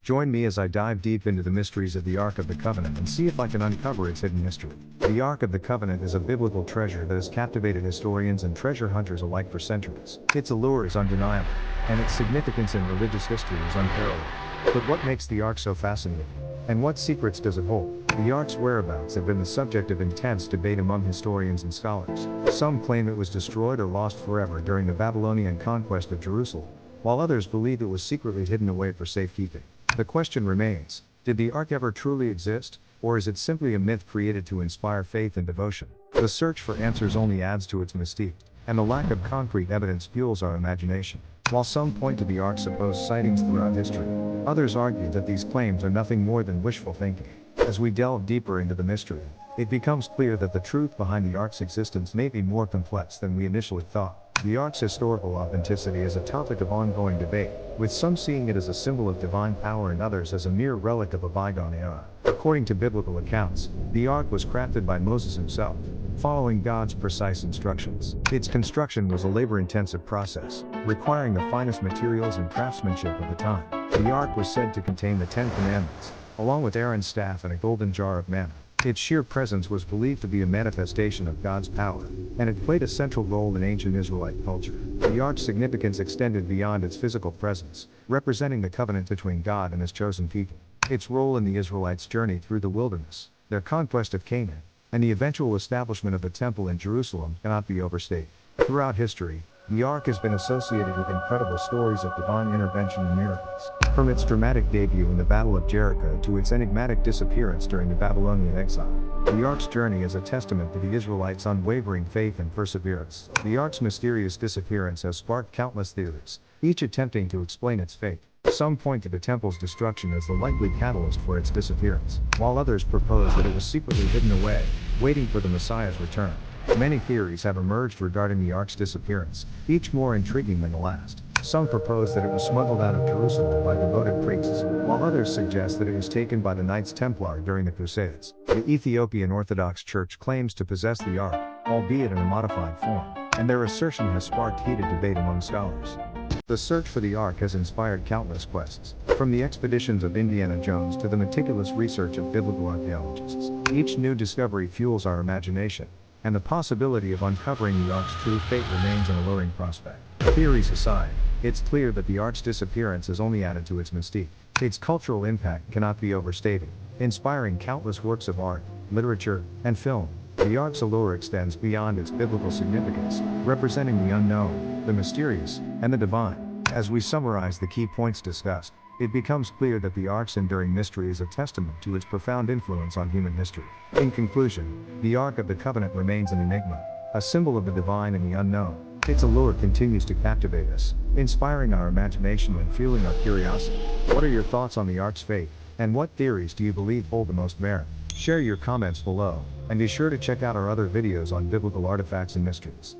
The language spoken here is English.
Join me as I dive deep into the mysteries of the Ark of the Covenant and see if I can uncover its hidden history. The Ark of the Covenant is a biblical treasure that has captivated historians and treasure hunters alike for centuries. Its allure is undeniable, and its significance in religious history is unparalleled. But what makes the Ark so fascinating? And what secrets does it hold? The Ark's whereabouts have been the subject of intense debate among historians and scholars. Some claim it was destroyed or lost forever during the Babylonian conquest of Jerusalem, while others believe it was secretly hidden away for safekeeping. The question remains, did the Ark ever truly exist, or is it simply a myth created to inspire faith and devotion? The search for answers only adds to its mystique, and the lack of concrete evidence fuels our imagination. While some point to the Ark's supposed sightings throughout history, others argue that these claims are nothing more than wishful thinking. As we delve deeper into the mystery, it becomes clear that the truth behind the Ark's existence may be more complex than we initially thought. The Ark's historical authenticity is a topic of ongoing debate, with some seeing it as a symbol of divine power and others as a mere relic of a bygone era. According to biblical accounts, the Ark was crafted by Moses himself, following God's precise instructions. Its construction was a labor-intensive process, requiring the finest materials and craftsmanship of the time. The Ark was said to contain the 10 Commandments, along with Aaron's staff and a golden jar of manna. Its sheer presence was believed to be a manifestation of God's power, and it played a central role in ancient Israelite culture. The Ark's significance extended beyond its physical presence, representing the covenant between God and his chosen people. Its role in the Israelites' journey through the wilderness, their conquest of Canaan, and the eventual establishment of the temple in Jerusalem cannot be overstated. Throughout history, the Ark has been associated with incredible stories of divine intervention and miracles. From its dramatic debut in the Battle of Jericho to its enigmatic disappearance during the Babylonian exile, the Ark's journey is a testament to the Israelites' unwavering faith and perseverance. The Ark's mysterious disappearance has sparked countless theories, each attempting to explain its fate. Some point to the temple's destruction as the likely catalyst for its disappearance, while others propose that it was secretly hidden away, waiting for the Messiah's return. Many theories have emerged regarding the Ark's disappearance, each more intriguing than the last. Some propose that it was smuggled out of Jerusalem by devoted priests, while others suggest that it was taken by the Knights Templar during the Crusades. The Ethiopian Orthodox Church claims to possess the Ark, albeit in a modified form, and their assertion has sparked heated debate among scholars. The search for the Ark has inspired countless quests, from the expeditions of Indiana Jones to the meticulous research of biblical archaeologists. Each new discovery fuels our imagination, and the possibility of uncovering the Ark's true fate remains an alluring prospect. Theories aside, it's clear that the Ark's disappearance has only added to its mystique. Its cultural impact cannot be overstated, inspiring countless works of art, literature, and film. The Ark's allure extends beyond its biblical significance, representing the unknown, the mysterious, and the divine. As we summarize the key points discussed, it becomes clear that the Ark's enduring mystery is a testament to its profound influence on human history. In conclusion, the Ark of the Covenant remains an enigma, a symbol of the divine and the unknown. Its allure continues to captivate us, inspiring our imagination and fueling our curiosity. What are your thoughts on the Ark's fate, and what theories do you believe hold the most merit? Share your comments below, and be sure to check out our other videos on biblical artifacts and mysteries.